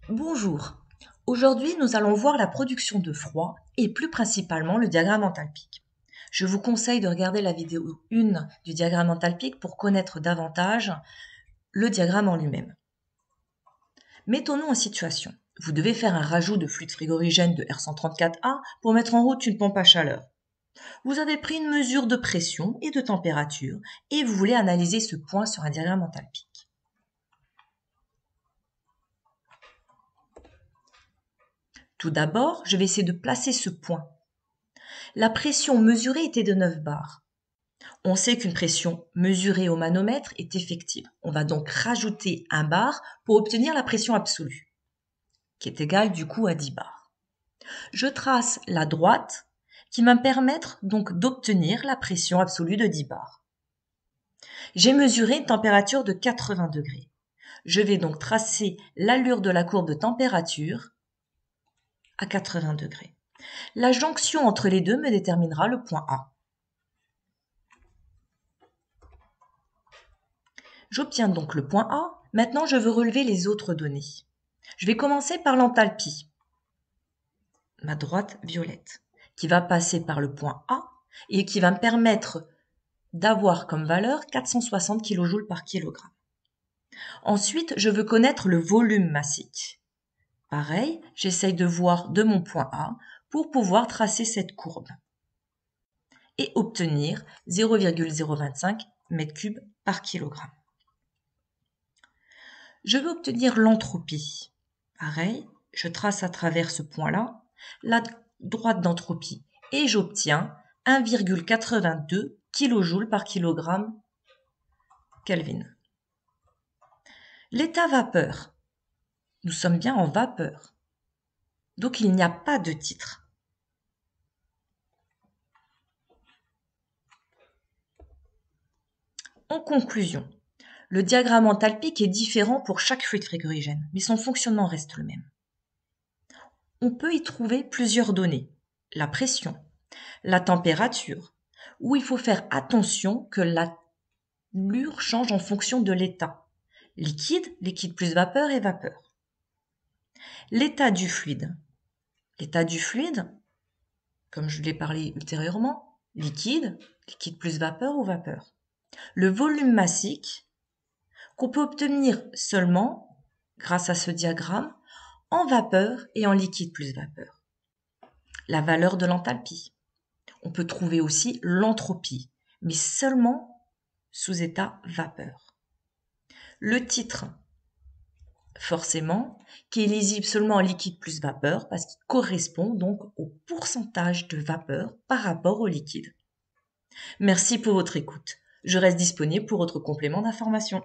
Bonjour, aujourd'hui nous allons voir la production de froid et plus principalement le diagramme enthalpique. Je vous conseille de regarder la vidéo 1 du diagramme enthalpique pour connaître davantage le diagramme en lui-même. Mettons-nous en situation. Vous devez faire un rajout de fluide frigorigène de R134A pour mettre en route une pompe à chaleur. Vous avez pris une mesure de pression et de température et vous voulez analyser ce point sur un diagramme enthalpique. Tout d'abord, je vais essayer de placer ce point. La pression mesurée était de 9 bars. On sait qu'une pression mesurée au manomètre est effective. On va donc rajouter 1 bar pour obtenir la pression absolue, qui est égale du coup à 10 bars. Je trace la droite qui va me permettre donc d'obtenir la pression absolue de 10 bars. J'ai mesuré une température de 80 degrés. Je vais donc tracer l'allure de la courbe de température à 80 degrés. La jonction entre les deux me déterminera le point A. J'obtiens donc le point A. Maintenant, je veux relever les autres données. Je vais commencer par l'enthalpie, ma droite violette, qui va passer par le point A et qui va me permettre d'avoir comme valeur 460 kJ par kilogramme. Ensuite, je veux connaître le volume massique. Pareil, j'essaye de voir de mon point A pour pouvoir tracer cette courbe et obtenir 0,025 m3 par kilogramme. Je veux obtenir l'entropie. Pareil, je trace à travers ce point-là la droite d'entropie et j'obtiens 1,82 kJ par kilogramme Kelvin. L'état vapeur. Nous sommes bien en vapeur. Donc il n'y a pas de titre. En conclusion, le diagramme enthalpique est différent pour chaque fluide frigorigène, mais son fonctionnement reste le même. On peut y trouver plusieurs données. La pression, la température, où il faut faire attention que l'allure change en fonction de l'état. Liquide, liquide plus vapeur et vapeur. L'état du fluide. L'état du fluide, comme je l'ai parlé ultérieurement, liquide, liquide plus vapeur ou vapeur. Le volume massique, qu'on peut obtenir seulement, grâce à ce diagramme, en vapeur et en liquide plus vapeur. La valeur de l'enthalpie. On peut trouver aussi l'entropie, mais seulement sous état vapeur. Le titre, forcément, qui est lisible seulement en liquide plus vapeur, parce qu'il correspond donc au pourcentage de vapeur par rapport au liquide. Merci pour votre écoute. Je reste disponible pour votre complément d'information.